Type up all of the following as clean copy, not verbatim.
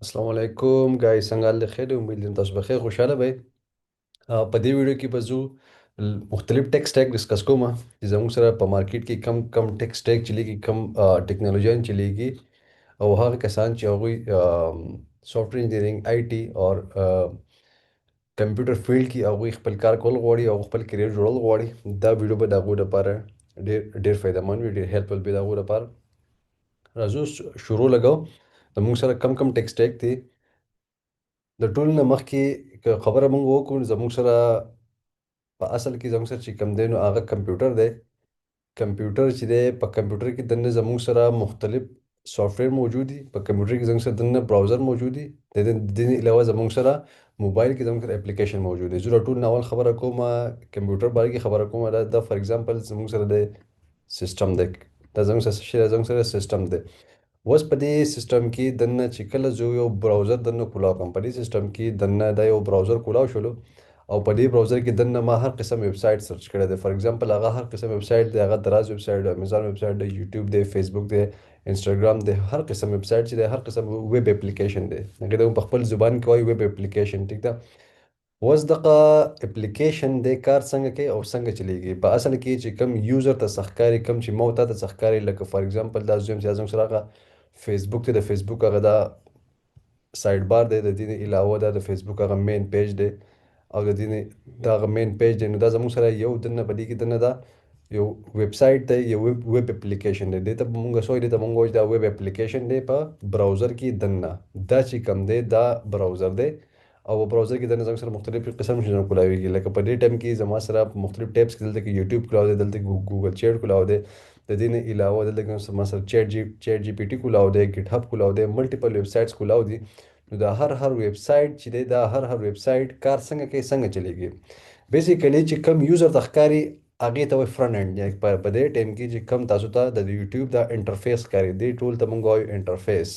السلام علیکم ګای څنګه حال دی خیر دی امید لرم تاسو بخیر خوشاله به په دې ویډیو کې به زه مختلف ټیک سټیک ډسکس کوم چې زموږ سره په مارکیټ کې کم کم ټیک سټیک چلیږي کم ټیکنالوژیان چلیږي او هغه کسان چې هغوی سافټویر انجینرینګ آی ټي او کمپیوټر فیلډ کې هغوی خپل کار کول غواړي او خپل کریئر جوړول غواړي دا ویډیو به د هغوی لپاره ډېر ډېر فایده مند وي ډېر هیلپفل وي د هغوی لپاره راځو شروع لګو زموږ سره کم کم ټیک سټیک دی د ټول نه مخکې که خبره مونږ وکړو زموږ سره په اصل کې زموږ سره چې کم دی نو هغه کمپیوټر دی کمپیوټر چې دی په کمپیوټر کې دننه زموږ سره مختلف سافټویر موجود دي په کمپیوټر کې زموږ سره دننه براوزر موجود دي د دې علاوه زموږ سره موبایل کې زموږ سره اپلیکیشن موجود دي زه د ټول نه اول خبره کوم کمپیوټر باره کې خبره کوم دا فار ایگزامپل زموږ سره د سیستم دی دا زموږ سره څه شی دی؟ زموږ سره سیستم دی اوس په دې سیستم کې دننه چې کله زه یو براوزر دننه کولاو کوم په دې سیستم کې دننه دا یو براوزر کولاو شولو او په دې براوزر کې دننه ما هر قسم ویب سایټ سرچ کړی دی فار ایگزامپل هغه هر قسم ویب سایټ دی هغه دراز ویب سایټ دی امیزان ویب سایټ دی یوټیوب دی فیسبوک دی انسټاګرام دی هر قسم ویب سایټ چې دی هر قسم ویب اپلیکیشن دی هغه د په خپل زبان کې وایي ویب اپلیکیشن ټیک ده اوس دغه اپلیکیشن د کار څنګه کوي او څنګه چلیږي په اصل کې چې کم یوزر ته سخکاري کم چې مو ته سخکاري لکه فار ایگزامپل دا زوم چې زموږ سره هغه فیسبوک ته د فیسبوک هغه دا سایډ بار دی د دې نه علاوه دا د فیسبوک هغه مین پیج دی او د دې نه دا هغه مین پیج دی نو دا زموږ سره یو دنه په دې کې دنه دا یو ویب سایټ دی یو ویب اپلیکیشن دی دې ته مونږ سوې دې ته مونږ وایو دا ویب اپلیکیشن دی په براوزر کې دنه دا چې کم دی دا براوزر دی او په براوزر کې دنه زموږ سره مختلف قسم شنه کولاویږي لکه په دې ټایم کې زما سره په مختلف ټیبس کې دلته کې یوټیوب کولاو دی دلته ګوګل چیټ کولاو دی د دې نه علاوه دلته کې زما سره چیټ جی پی ټي کولاو دی ګیټ هب کولاو دی ملټیپل ویب سایټس کولاو دي نو دا هر ویب سایټ چې دی دا هر ویب سایټ کار څنګه کوي څنګه چلیږي بیسیکلی چې کم یوزر ته ښکاري هغې ته وایي فرنٹ اینډ یعنې په دې ټایم کې چې کم تاسو ته د یوټیوب دا انټرفیس ښکاري دې ټول ته مونږ وایو انټرفیس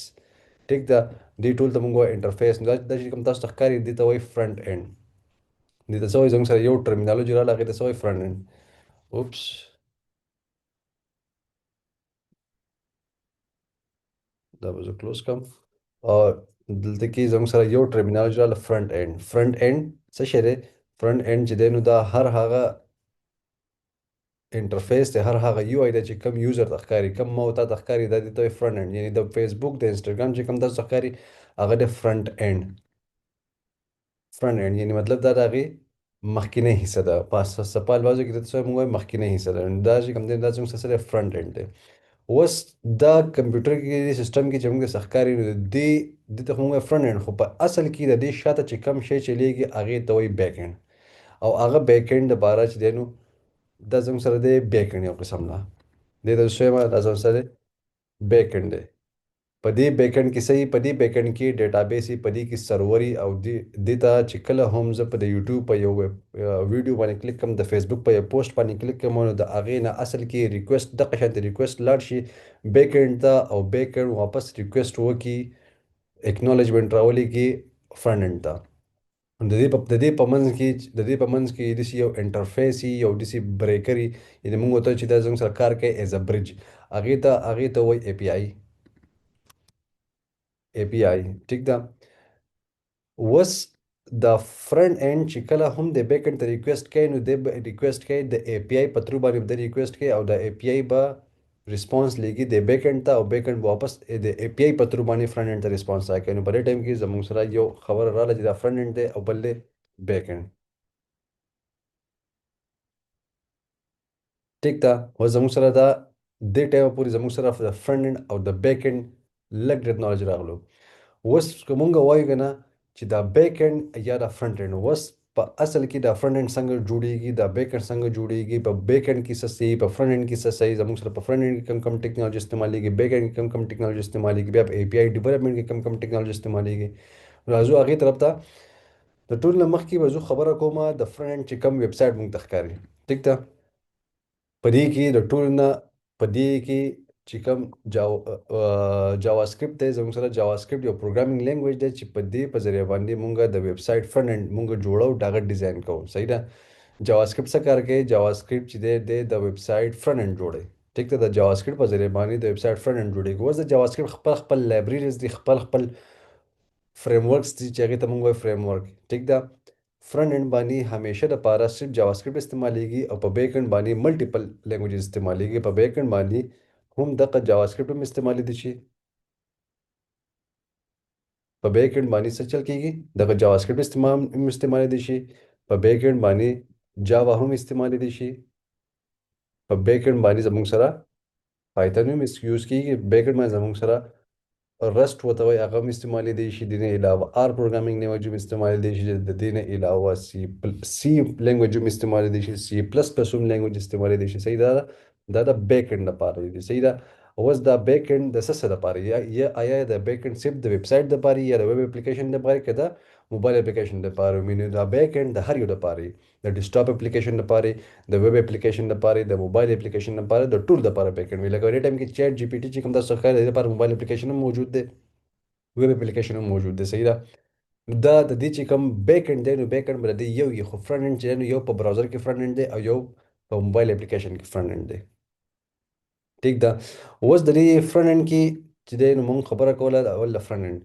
ټیک ده دې ټول ته مونږ وایو انټرفیس نو دا چې کوم تاسو ته ښکاري دې ته وایي فرنٹ اینډ دې ته څه وایي زموږ سره یو ټرمینالوجي راغله هغې ته څه وایي فرنٹ اینډ اوپس دا به زه کلوز کړم او دلته کې زموږ سره یو ټرمینالوجي راغله فرنٹ اینډ څه شی دی فرنٹ اینډ چې دی نو دا هر هغه انټرفیس دی هر هغه یو آی دی چې کم یوزر ته ښکاري کم ما او تا ته ښکاري دا دې ته وایي فرنٹ اینډ یعنې د فیسبوک د انسټاګرام چې کم تاسو ته ښکاري هغه د فرنٹ اینډ یعنی مطلب دا د هغې مخکینی حصه ده په سپه الفاظو کې درته موږ وایو مخکینی حصه ده دا چې کوم دی دا زموږ سره فرنٹ اینډ دی اوس دا کمپیوټر کې سیستم کې چې موږ ته ښکاري نو د دې ته موږ وایو فرنٹ اینډ خو په اصل کې د دې شاته چې کم شی چلیږي هغې ته وایي بیک اینډ او هغه بیک اینډ دپاره چې دی نو دا زموږ سره دی بیک اینډ یو قسم ده دې ته څه وایم دا زموږ سره بیک اینډ دی په دې بیکند کې صحیح په دې بیکند کې ډیټابیس په دې کې سروري او دې ته چې کله هم زه په د یوټیوب په یو ویډیو باندې کلیک کوم د فیسبوک په یو پوسټ باندې کلیک کوم نو د هغې نه اصل کې ریکویسټ دغه شانتې ریکویسټ لاړ شي بیکند ته او بیکند واپس ریکویسټ وکړي اکنالجمنټ راولېږي فرنٹ اینډ ته د دې په منځ کې داسې یو انټرفیس وي یو داسې بریکر وي یعنې موږ ورته چې دا زموږ سره کار کوي ایز ا برج هغې ته وایي اے پی آی ټیک ده اوس د فرنٹ اینډ چې کله هم د بیک اینډ ته ریکویسټ کوي نو دی به ریکویسټ کوي د اے پی آی په تھرو باندې به د ریکویسټ کوي او د اے پی آی به ریسپانس لیږي د بیک اینډ ته او بیک اینډ واپس د اے پی آی په تھرو باندې فرنٹ اینډ ته ریسپانس راکوي نو په دې ټایم کې زموږ سره یو خبره راغله چې دا فرنٹ اینډ دی او بل دی بیک اینډ ټیک ده اوس زموږ سره دا دې ټایمه پورې زموږ سره د فرنٹ اینډ او د بیک اینډ لږ ډېر نالج راغلو اوس که مونږ وایو که نه چې دا بیک اینډ یا دا فرنٹ اینډ اوس په اصل کې دا فرنٹ اینډ څنګه جوړیږي دا بیک اینډ څنګه جوړیږي په بیک اینډ کې څه صحیح په فرنٹ اینډ کې څه صحیح زموږ سره په فرنٹ اینډ کې کم کم ټیکنالوژي استعمالیږي بیک اینډ کې کم کم ټیکنالوژي استعمالیږي بیا په اے پی آی ډیولپمنټ کې کم کم ټیکنالوژي استعمالیږي راځو هغې طرف ته د ټول نه مخکې به زه خبره کوم د فرنٹ اینډ چې کم ویب سایټ مونږ ته ښکاري ټیک ده په دې کې د ټول نه په دې کې چې کوم جاوا سکرپټ دی زموږ سره جاوا سکرپټ یو پروګرامینګ لینګویج دی چې په دې په ذریعه باندې مونږ د ویب سایټ فرنٹ اینډ مونږ جوړو دغه ډیزاین کوو صحیح ده جاوا سکرپټ څه کار کوي جاوا سکرپټ چې دی د ویب سایټ فرنٹ اینډ جوړي ټیک ده د جاوا سکرپټ په ذریعه باندې د ویب سایټ فرنٹ اینډ جوړیږي اوس د جاوا سکرپټ خپل لایبرریز دي خپل فریم ورکس دي چې هغې ته موږ وایو فریم ورک. ټیک ده. فرنٹ اینڈ باندې همیشه دپاره صرف جاواسکرپټ استعمالیږي او په بیک اینڈ باندې ملټیپل لینګویجز استعمالیږي. په بیک اینڈ باندې هم دغه جاواسکرپټ هم استعمالیدلی شي. په بیک اینڈ باندې څه چل کېږي؟ دغه جاواسکرپټ هم استعمالیدلی شي. په بیک اینڈ باندې جاوا هم استعمالیدلی شي. په بیک اینڈ باندې زموږ سره پایتن هم یوز کېږي. بیک اینڈ باندې زموږ سره رست ورته وایي هغه هم استعمالیدلی شي. د دې نه علاوه آر پروګرامینګ لینګویج هم استعمالیدلی شي. د دې نه علاوه سی لینګویج هم استعمالیدلی شي. سی پلس پلس هم لینګویج استعمالیدلی شي. صحیح ده. دا د بیک اینډ لپاره دی. صحیح ده. اوس دا بیک اینډ د څه لپاره یا آیا د بیک اینډ صرف د ویب سایټ لپاره یا د ویب اپلیکیشن لپاره که د موبایل اپلیکیشن لپاره مینه دا بیک اینډ د هر یو لپاره د ډیسکټاپ اپلیکیشن لپاره د ویب اپلیکیشن لپاره د موبایل اپلیکیشن لپاره د ټول لپاره بیک اینډ وی لکه ورې ټایم کې چیټ جی پی ټی چې کوم تاسو ښکار دی لپاره موبایل اپلیکیشن هم موجود دی. ویب اپلیکیشن هم موجود دی. صحیح ده. دا د دې چې کوم بیک اینډ دی نو بیک اینډ بل دی یو خو فرنٹ اینډ چې دی نو یو په براوزر کې فرنٹ اینډ دی او یو په موبایل اپلیکیشن کې فرنٹ اینډ دی. ټیک ده. اوس د دې فرنٹ اینډ کې چې دی نو موږ خبره کوله د اول د فرنٹ اینډ.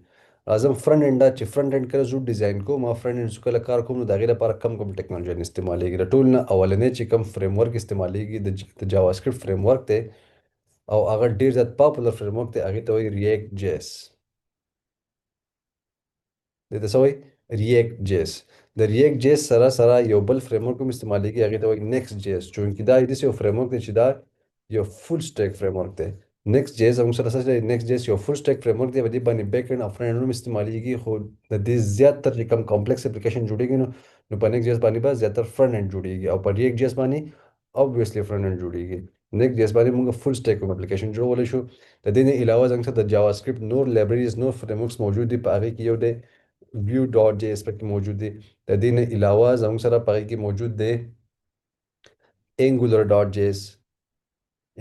راځم فرنٹ اینډ دا چې فرنٹ اینډ کله زه ډیزاین کوم ما فرنٹ اینډ کله کار کوم نو د هغې لپاره کم ټیکنالوژي استعمالیږي. د ټول نه اولنی چې کوم فریم ورک استعمالیږي د جاوا سکرپټ فریم ورک دی او هغه ډېر زیات پاپولر فریم ورک دی. هغې ته وایي ریاکټ جی اس. دې ته څه وایي؟ ریاکټ جی اس. د ریاکټ جی اس سره سره یو بل فریم ورک هم استعمالیږي هغې ته وایي نیکسټ جی اس. چونکې دا داسې یو فریم ورک دی چې دا یو فول سټیک فریم ورک دی. نیکسټ جی اس زموږ سره څه دی؟ نیکسټ جی اس یو فول سټیک فریم ورک دی. په دې باندې بیک اینډ او فرنٹ اینډ هم استعمالیږي خو د دې زیاتر چې کوم کمپلیکس اپلیکیشن جوړیږي نو په نیکسټ جی اس باندې به زیاتر فرنٹ اینډ جوړیږي او په ریاکټ جی اس باندې obviously فرنٹ اینډ جوړیږي. نیکسټ جی اس باندې موږ فول سټیک کوم اپلیکیشن جوړولی شو. د دې نه علاوه زموږ سره د جاوا سکرپټ نور لایبرریز نور فریم ورکس موجود دي. په هغې کې یو دی ویو ډاٹ جی اس پکې موجود دی. د دې نه علاوه زموږ سره په هغې کې موجود دی اینګولر ډاٹ جی اس.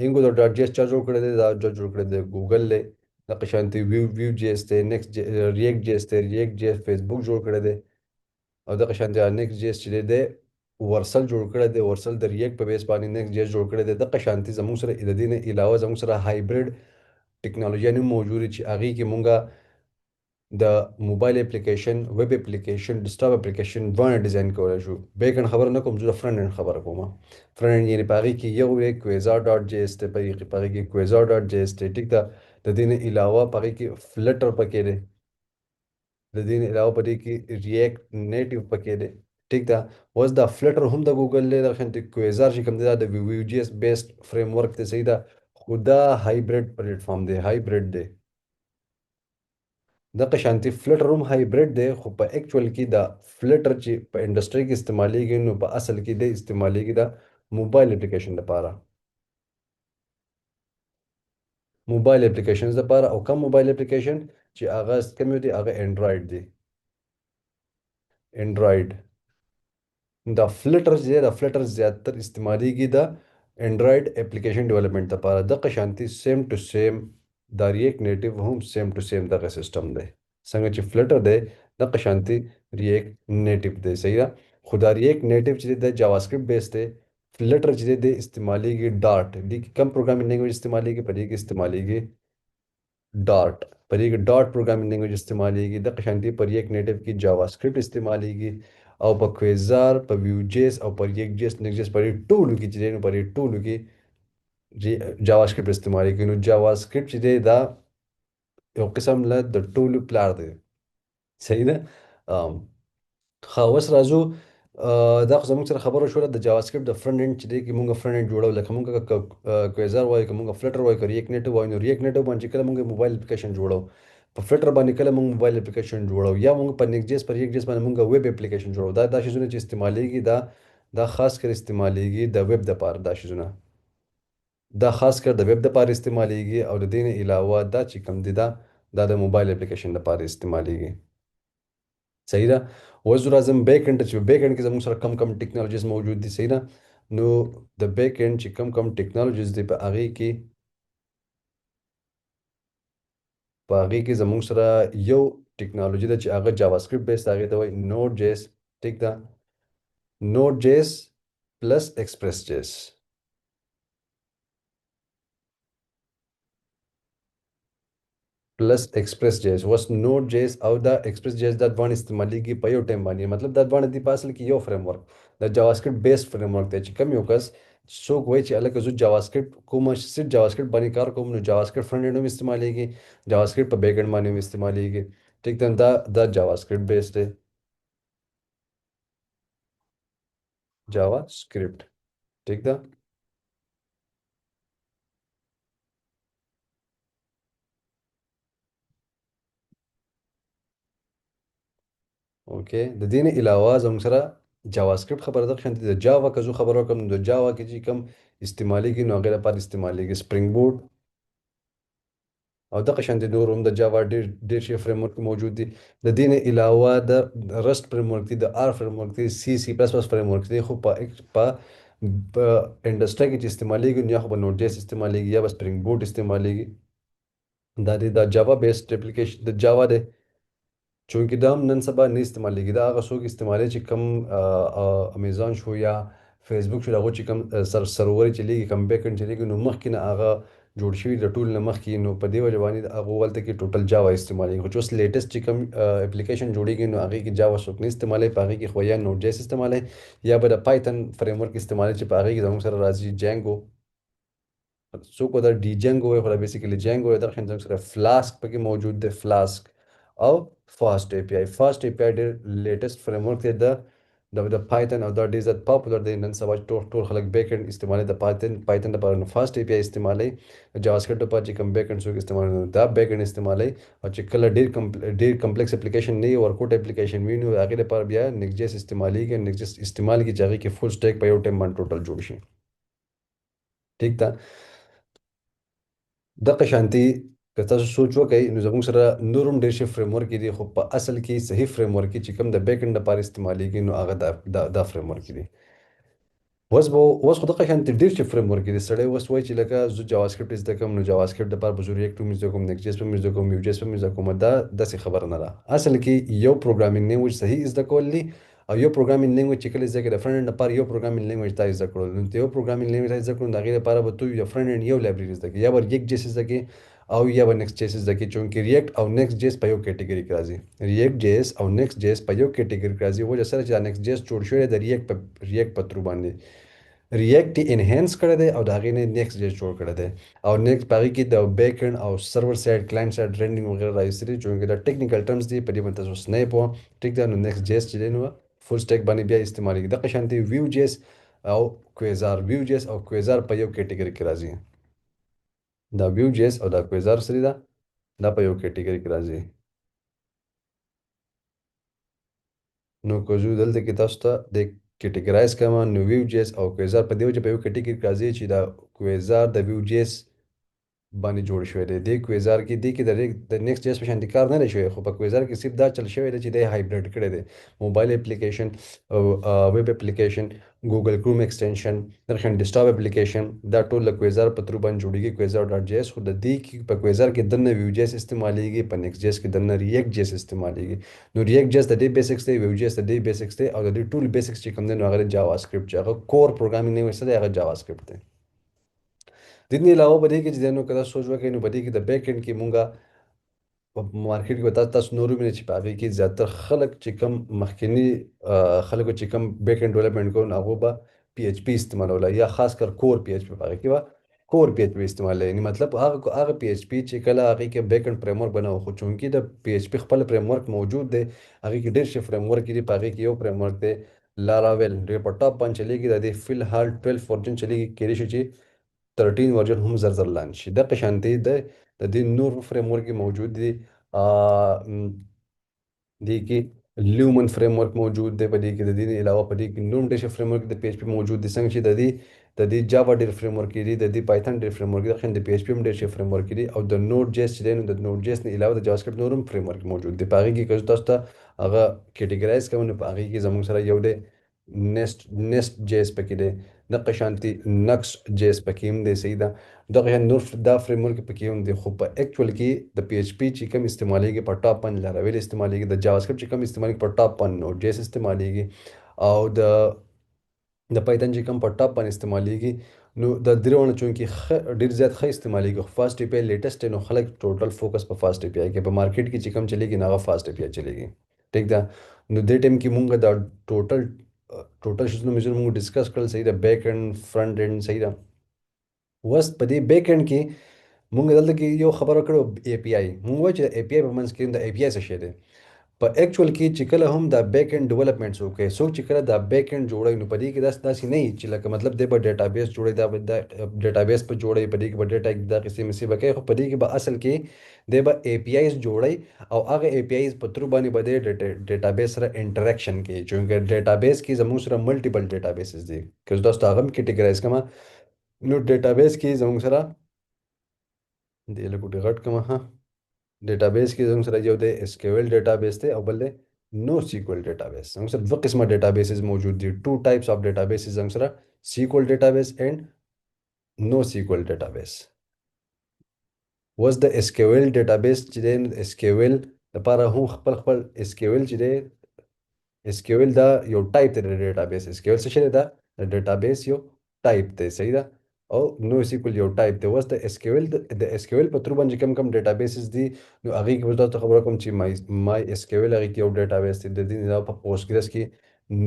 اینګولر ډاٹ جی اس چا جوړ کړی دی؟ دا جوړ کړی دی ګوګل دی. دغه شانتې ویو جی اس دی. نیکسټ ریاکټ جی اس دی. ریاکټ جی اس فیسبوک جوړ کړی دی او دغه شانتې نیکسټ جی اس چې دی ورسل جوړ کړی دی. ورسل د ریاکټ په بیس باندې نیکسټ جی اس جوړ کړی دی. دغه شانتې زموږ سره د دې نه علاوه زموږ سره هایبرډ ټیکنالوژیانې هم موجودې چې هغې کې مونږه د موبایل اپلیکیشن ویب اپلیکیشن ډیسکټاپ اپلیکیشن دواړه ډیزاین کولی شو. بیک اینډ خبره نه کوم زه د فرنٹ اینډ خبره کوم. فرنٹ اینډ یعنې په هغې کې یو دی کویزار ډاټ جی اس دی. په هغې کې کویزار ډاټ جی اس دی. ټیک ده. د دې نه علاوه په هغې کې فلټر پکې دی. د دې نه علاوه په دې کې ریاکټ نیټیو پکې دی. ټیک ده. اوس دا فلټر هم د ګوګل دی. دغه شانتې کویزار چې کوم دی دا د ویو جی اس بیسډ فریم ورک دی. صحیح ده. خو دا هایبرډ پلیټفارم دی. هایبرډ دی. دغه شانتې فلټر هم هایبرډ دی خو په اکچوال کې دا فلټر چې په انډسټري کې استعمالیږي نو په اصل کې دی استعمالیږي د موبایل اپلیکیشن لپاره. موبایل اپلیکیشنز لپاره او کم موبایل اپلیکیشن چې هغه کوم دی هغه انډرایډ دی. انډرایډ دا فلټر چې دی دا فلټر زیاتر استعمالیږي د انډرایډ اپلیکیشن ډیولپمنٹ لپاره. دغه شانتې سیم ټو سیم دا ریاکټ نیټیو هم سیم ټو سیم دغه سیسټم دی. څنګه چې فلټر دی دغه شانتې ریاکټ نیټیو دی. صحیح ده. خو دا ریاکټ نیټیو چې دی د جاوا سکرپټ بیس دی. فلټر چې دی د استعمالیږي ډاټ. دې کې کم پروګرامینګ لینګویج استعمالیږي. په دې کې استعمالیږي ډاټ. په دې کې ډاټ پروګرامینګ لینګویج استعمالیږي. دغه شانتې په ریاکټ نیټیو کې جاوا سکرپټ استعمالیږي او په کویزار په ویو جی اس او په ریاکټ جی اس نیکسټ جی اس په دې ټولو کې چې دی نو په دې ټولو کې جاوا سکرپټ استعمالیږي. نو جاوا سکرپټ چې دی دا یو قسم له د ټولو پلار دی. صحیح ده. ښه اوس راځو دا خو زموږ سره خبره شوله د جاوا سکرپټ د فرنٹ اینډ چې دی کې مونږ فرنٹ اینډ جوړو. لکه مونږ کویزار وایو که مونږ فلټر وایو که ریاکټ نیټیو وایو نو ریاکټ نیټیو باندې چې کله مونږ موبایل اپلیکیشن جوړو په فلټر باندې کله مونږ موبایل اپلیکیشن جوړو یا مونږ په نیکسټ جی اس په ریاکټ جی اس باندې مونږ ویب اپلیکیشن جوړو. دا شیزونه چې استعمالیږي دا خاص کر استعمالیږي د ویب دپاره. دا شیزونه دا خاص کر د ویب دپاره استعمالیږي او د دې نه علاوه دا چې کوم دی دا د موبایل اپلیکیشن لپاره استعمالیږي. صحیح ده. اوس زه راځم بیک اینډ ته چې بیک اینډ کې زموږ سره کم ټیکنالوژیز موجود دي. صحیح ده. نو د بیک اینډ چې کم ټیکنالوژیز دي په هغې کې زموږ سره یو ټیکنالوژي ده چې هغه جاوا سکرپټ بیس هغې ته وایي نوډ جی اس. ټیک ده. نوډ جی اس پلس ایکسپریس جی اس. Plus express जेस वस नोड जेस او دا एक्सप्रेस जेस دا دوان استعمالیږي په یو ټیم باندې مطلب دا دوان دی په اصل کې یو فریم ورک د جاواسکريپټ بیس فریم ورک دی چې کوم یو کس څوک وایي چې الکه زه جاواسکريپټ کوم چې جاواسکريپټ باندې کار کوم نو جاواسکريپټ فرنٹ اینډ هم استعمالیږي جاواسکريپټ په بیک اینډ باندې هم استعمالیږي ټیک ده دا جاواسکريپټ بیس دی جاواسکريپټ ټیک ده اوکې د دې نه علاوه زموږ سره جاواسکريپټ خبره ده چې د جاوا که زه خبره وکړم نو د جاوا کې چې کوم استعمالیږي نو هغې لپاره استعمالیږي سپرینګ بوټ او دغه شان د نور هم د جاوا ډېر شي فریم ورک موجود دي د دې نه علاوه د رست فریم ورک دي د آر فریم ورک دي سی سی پلس پلس فریم ورک دي خو په انډسټري کې چې استعمالیږي نو یا خو به نوډ جیس استعمالیږي یا به سپرینګ بوټ استعمالیږي دا جاوا بیسډ اپلیکیشن د جاوا دی چونکه دا هم نن سبا نه استعمالیږي دا هغه څوک استعمالوي چې کم امیزان شو یا فیسبوک شو هغه چې کم سرور چلیږي کم بیک انډ چلیږي نو مخکې نه هغه جوړ شوي د ټول نه مخکې نو په دې وجه باندې هغه ولته کې ټوټل جاوا استعمالیږي خو چې اوس لیټسټ چې کم اپلیکیشن جوړیږي نو هغې کې جاوا څوک نه استعمالوي په هغې کې خو یا نوډ جیس استعمالوي یا به د پایتن فریم ورک استعمالوي چې په هغې کې زموږ سره راځي جانګو څوک دا ډي جانګو وایي خو دا بیسیکلی جانګو وایي دغه شان زموږ سره فلاسک پکې موجود دی فلاسک او فاست اي پی آی فاست اي پی آی ډېر لیټسټ فریم ورک دی د پایتن او دا ډېر زیات پاپولر دی نن سبا ټول خلک بیک اینډ استعمالوي د پایتن لپاره نو فاست اي پی آی استعمالوي جاواسکريپټ لپاره چې کوم بیک اینډ څوک استعمالوي نو دا بیک اینډ استعمالوي او چې کله ډېر کمپلیکس اپلیکیشن نه وي ورکوټ اپلیکیشن وي نو هغې لپاره بیا نیکس جیس استعمالېږي نیکس جیس استعمال کې چې هغې کې فل سټیک په یو ټایم باندې ټوټل جوړ شي ټیک ده دغه شانتي که تاسو سوچ وکړئ نو زموږ سره نور هم ډېر شي فریم ورک دي خو په اصل کې صحیح فریم ورک چې کوم د بیک اینډ لپاره استعمالیږي نو هغه دا فریم ورک دي اوس خو دغه شانتي ډېر شي فریم ورک دي سړی اوس وایي چې لکه زه جاواسکريپټ زده کوم نو جاواسکريپټ لپاره به زه ریاکټ هم زده کوم نیکسټ جیس هم زده کوم یو جیس هم زده کوم دا داسې خبره نه ده اصل کې یو پروګرامینګ لینګویج صحیح زده کول دي او یو پروګرامینګ لینګویج چې کله زده کړې د فرنٹ اینډ لپاره یو پروګرامینګ لینګویج تا زده کړل نو ته یو پروګرامینګ لینګویج زده کړل نو د هغې لپاره به تو یو فرنٹ اینډ یو لایبرري زده کړې یا به ریاکټ جیس زده کړې او یا به نیکسټ جیس زده کړې چونکې ریاکټ او نیکسټ جیس په یو کیټګري کې راځي ریاکټ جیس او نیکسټ جیس په یو کیټګري کې راځي وجه سره چې دا نیکسټ جیس جوړ شوی دی د ریاکټ په ترو باندې ریاکټ یې انهانس کړی دی او د هغې نه نیکسټ جیس جوړ کړی دی او نیکسټ په هغې کې د بیک اینډ او سرور سایډ کلاینټ سایډ رینډینګ وغیره راایستلي چونکې دا ټیکنیکل ټرمز دي په دې باندې تاسو اوس نه پوه ټیک ده نو نیکسټ جیس چې دی نو فل سټیک باندې بیا استعمالیږي دغه شانتي ویو جیس او کویزار ویو جیس او کویزار په یو کیټګري کې راځي دا ویو جیس او دا کویزار سری دا په یو کیټګري کې راځي نو که زه دلته کې تاسو ته د کیټګرایز کوم نو ویو جیس او کویزار په دې وجه په یو کیټګري کې راځي چې دا کویزار د ویو جیس باندې جوړ شوی دی د کویزار کې دی کې د نیکسټ جیس په شان کار نه دی شوی خو په کویزار کې صرف دا چل شوی دی چې د هایبریډ کړی دی موبایل اپلیکیشن او ویب اپلیکیشن ګوګل کروم ایکسټنشن درخن ډیسکټاپ اپلیکیشن دا ټول له کویزار په تر باندې جوړیږي کویزار ډاټ جی اس خو د دې کې په کویزار کې دنه ویو جیس استعمالیږي په نیکسټ جیس کې دنه ریاکټ جیس استعمالیږي نو ریاکټ جیس د دې بیسکس دی ویو جیس د دې بیسکس دی او د دې ټول بیسکس چې کوم دی نو هغه جاوا سکرپټ چې هغه کور پروګرامینګ نه وسه دی هغه جاوا سکرپټ دی د دې علاوه په دې کې چې نو کله سوچ وکړئ نو په دې کې د بیک اینډ کې مونږه په مارکیټ کې به تاسو نور وینئ چې په هغې کې زیاتره خلک چې کم مخکیني خلکو چې کم بیک اینډ ډیولپمنټ کوي نو هغو به پی ایچ پی استعمالوله یا خاص کر کور پی ایچ پی په هغې کې به کور پی ایچ پی استعمالوي یعنې مطلب هغه پی ایچ پی چې کله هغې کې بیک اینډ فریم ورک بنوي خو چونکې د پی ایچ پی خپل فریم ورک موجود دی هغې کې ډېر شي فریم ورک دي په هغې کې یو فریم ورک دی لاراویل ډېر په ټاپ باندې چلیږي د دې فی الحال 12 ورجن چلیږي کېدای شي چې 13 ورجن هم زر لاندې شي دغه شانتې د دې نور فریم ورک موجود دي دې کې لیومن فریم ورک موجود دی په دې کې د دې علاوه په دې کې نور ډېر فریم ورک د پی ایچ پی موجود دي څنګه چې د دې جاوا ډېر فریم ورک دي د دې پایتن ډېر فریم ورک دي خو د پی ایچ پی هم ډېر شي فریم ورک دي او د نوډ جیس چې دی نو د نوډ جیس نه علاوه د جاوا سکرپټ نور هم فریم ورک موجود دي په هغې کې که تاسو ته هغه کیټګرایز کوو نو په هغې کې زموږ سره یو دی نیسټ جیس پکې دی دغه شانتي نکس جیس پکې هم دی صحیح ده دغه شان نور دا فریم ورک پکې هم دی خو په ایکچوال کې د پی ایچ پی چې کوم استعمالیږي په ټاپ باندې لاراویل استعمالیږي د جاوا سکرپټ چې کوم استعمالیږي په ټاپ باندې نوډ جیس استعمالیږي او د پایتن چې کوم په ټاپ باندې استعمالیږي نو د درېونه چونکې ډېر زیات ښه استعمالېږي، خو فاسټ اي پی آی لیټسټ دی، نو خلک ټوټل فوکس په فاسټ اي پی آی کې په مارکیټ کې چې کوم چلیږي نو هغه فاسټ اي پی آی چلیږي. ټیک ده. نو دې ټایم کې مونږ دا ټوټل شیزونه میزونه مونږ ډسکس کړل، صحیح ده، بیک اینډ فرنٹ اینډ، صحیح ده. اوس په دې بیک اینډ کې مونږ دلته کې یو خبره کړو اي پی آی، مونږ وایو چې اي پی آی په منځ کې د اي پی آی څه شی دی. په اکچوال کې چې کله هم دا بیک اینڈ ډیولپمنٹ څوک کوي، څوک چې کله دا بیک اینڈ جوړوي، نو په دې کې داسې نه وي چې لکه مطلب دی به ډیټابیس جوړوي، دا به دا ډیټابیس په جوړوي، په دې کې به ډیټا دا قصې مصې به کوي، خو په دې کې به اصل کې دی به اے پی آیز جوړوي، او هغه اے پی آیز په تھرو باندې به دی ډیټابیس سره انټریکشن کوي. چونکه ډیټابیس کې زموږ سره ملټیپل ډیټابیسز دي، که زه تاسو ته هغه هم کټګرایز کړم. نو ډیټابیس کې زموږ سره دی لکه غټ کړم ها، ډیټابیس کې زموږ سره یو دی اس کیو ایل ډیټابیس دی، او بل دی نو سیکوال ډیټابیس. زموږ سره دوه قسمه ډیټابیسز موجود دي، ټو ټایپس اف ډیټابیسز زموږ سره، سیکوال ډیټابیس اینڈ نو سیکوال ډیټابیس. اوس د اس کیو ایل ډیټابیس چې دی، اس کیو ایل لپاره هم خپل خپل اس کیو ایل چې دی، اس کیو ایل دا یو ټایپ دی د ډیټابیس. اس کیو ایل څه شی دی؟ دا د ډیټابیس یو ټایپ دی، صحیح ده. او نو سیکول یو ټایپ دی. اوس د اس کیو ایل د اس کیو ایل په تھرو باندې کوم کوم ډیټابیسز دي، نو هغې کې به تاسو ته خبره کوم چې مای اس کیو ایل هغې کې یو ډیټابیس دی. د دې نه علاوه په پوسټ کې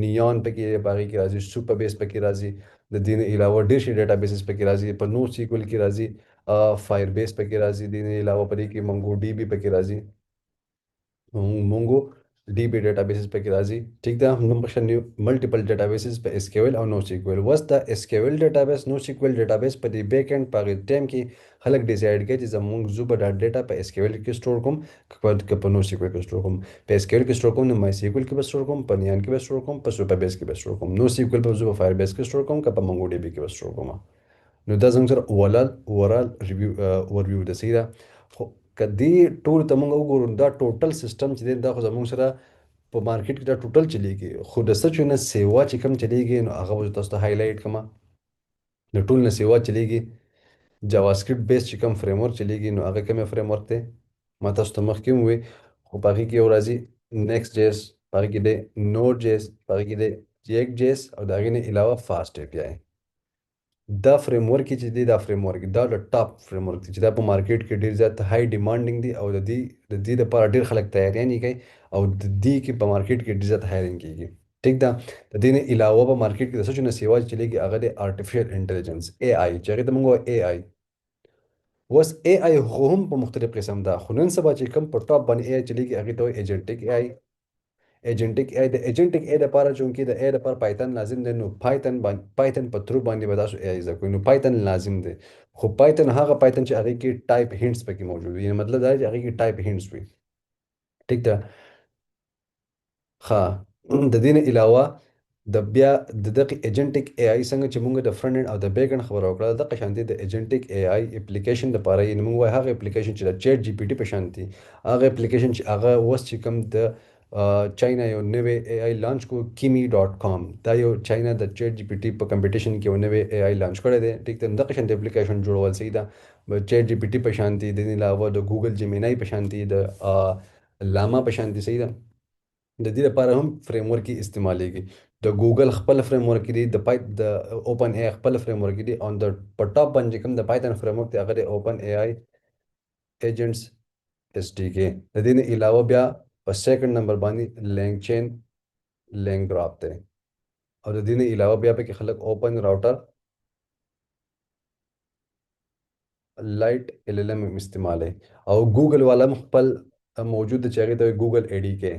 نیان پکې په هغې کې راځي، سوپر بیس پکې راځي. د دې نه علاوه ډېر شي ډیټابیسز پکې راځي، په نو سیکول کې راځي، فایر بیس پکې راځي. د دې نه علاوه په دې کې منګو ډي بي پکې راځي، مونږو ډي بي ډیټابیسز پکې راځي. ټیک ده. نو مخه ملټیپل ډیټابیسز په اس کیو ایل او نو سیکوال. وس دا اس کیو ایل ډیټابیس، نو سیکوال ډیټابیس په دې بیک اینڈ په هغې ټایم کې خلک ډیسایډ کوي چې زموږ زه به دا ډیټا په اس کیو ایل کې سټور کوم که په نو سیکوال کې سټور کوم. په اس کیو ایل کې سټور کوم نو مای سیکوال کې به سټور کوم، په نیان کې به سټور کوم، په سوپر بیس کې به سټور کوم. نو سیکوال به زه په فایر بیس کې سټور کوم که په منګو ډي بي کې به سټور کوم. نو دا زموږ سره اوورال ریویو اوورویو ده، صحیح ده. خو که دې ټول ته موږ وګورو، دا ټوټل سیسټم چې دی دا خو زموږ سره په مارکیټ کې دا ټوټل چلیږي، خو د څه چې نه سیوا چې کوم چلیږي نو هغه به تاسو ته هایلایټ کړم. د ټول نه سیوا چلیږي جاوا سکرپټ بیس چې کوم فریم ورک چلیږي، نو هغه کومه فریم ورک دی ما تاسو ته مخکې هم ووی، خو په هغې کې یو راځي نیکسټ جیس، په هغې کې دی نوډ جیس، په هغې کې دی جیک جیس، او د هغې نه علاوه فاسټ اے پی آی. دا فریم ورک چې دی، دا فریم ورک دا د ټاپ فریم ورک دی چې دا په مارکیټ کې ډیر زیات های ډیمانډینګ دی، او د دې لپاره ډیر خلک تیاریانې کوي، او د دې کې په مارکیټ کې ډیر زیات هایرینګ کیږي. ټیک ده. د دې نه علاوه په مارکیټ کې د څه چې نه سیوا چلیږي هغه دی آرټیفیشل انټیلیجنس، اے آی، چې هغې ته موږ وایو اے آی. اوس اے آی خو هم په مختلف قسم ده، خو نن سبا چې کوم په ټاپ باندې اے آی چلیږي هغې ته وایي ایجنټک اے آی. ایجنټک ای د ایجنټک ای لپاره چونکې د ای لپاره پایتن لازم دی، نو پایتن په تھرو باندې به تاسو ای زده کوئ، نو پایتن لازم دی. خو پایتن هغه پایتن چې هغې کې ټایپ هینټس پکې موجود وي، یعنې مطلب دا دی چې هغې کې ټایپ هینټس وي. ټیک ده. ښه. د دې نه علاوه بیا د دغه ایجنټک ای آی څنګه چې موږ د فرنٹ اینډ او د بیک اینډ خبره وکړه، دغه شانتي د ایجنټک ای آی اپلیکیشن لپاره یعنې موږ وایو هغه اپلیکیشن چې د چیټ جی پی ټي په شانتي، هغه اپلیکیشن چې هغه اوس چې کوم د چاینا یو نوی ای آی لانچ کو کیمی ډاٹ کام، دا یو چاینا د چیټ جی پی ټي په کمپټیشن کې یو نوی ای آی لانچ کړی دی. ټیک ده. دغه شانتي اپلیکیشن جوړول، صحیح ده، چیټ جی پی ټي په شانتي، د دې علاوه د ګوګل جیمینای په شانتي، د لاما په شانتي، صحیح ده. د دې لپاره هم فریم ورک استعمالیږي. د ګوګل خپل فریم ورک دی، د اوپن ای خپل فریم ورک دی، او د په ټاپ باندې کوم د پایتن فریم ورک دی هغه د اوپن ای آی ایجنټس اس ډي کې. د دې نه علاوه بیا په سیکنډ نمبر باندې لینک چین لینک ډراپ دی، او د دې نه علاوه بیا پکې خلک اوپن راوټر لایټ ال ال ام استعمالوي، او ګوګل والا هم خپل موجود دی چې هغې ته ګوګل ای ډي کې،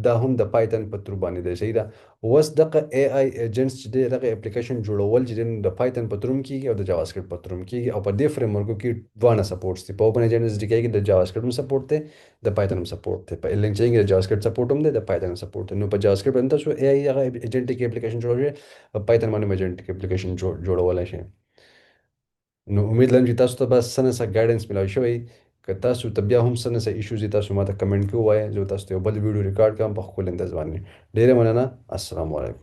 دا هم د پایتن په تر باندې دی، صحیح ده. اوس دغه ای آی ایجنټس چې دی دغه اپلیکیشن جوړول چې دی د پایتن په تر هم کیږي او د جاوا سکرپټ په تر هم کیږي، او په دې فریم ورکو کې دواړه سپورټس دي. په اوپن ایجنټ اس ډي کې د جاوا سکرپټ هم سپورټ دی، د پایتن هم سپورټ دی. په لینک چین کې د جاوا سکرپټ سپورټ هم دی، د پایتن هم سپورټ دی. نو په جاوا سکرپټ باندې تاسو ای آی هغه ایجنټ کې اپلیکیشن جوړوي، په پایتن باندې ایجنټ کې اپلیکیشن جوړولای شي. نو امید لرم چې تاسو ته به څه نه څه ګایډنس ملاوي شوی. که تاسو ته بیا هم څه نه څه ایشوز دي تاسو ما ته کمنټ کې ووایئ، زه به تاسو ته یو بل ویډیو ریکارډ کړم په ښکلي انداز باندې. ډېره مننه. السلام علیکم.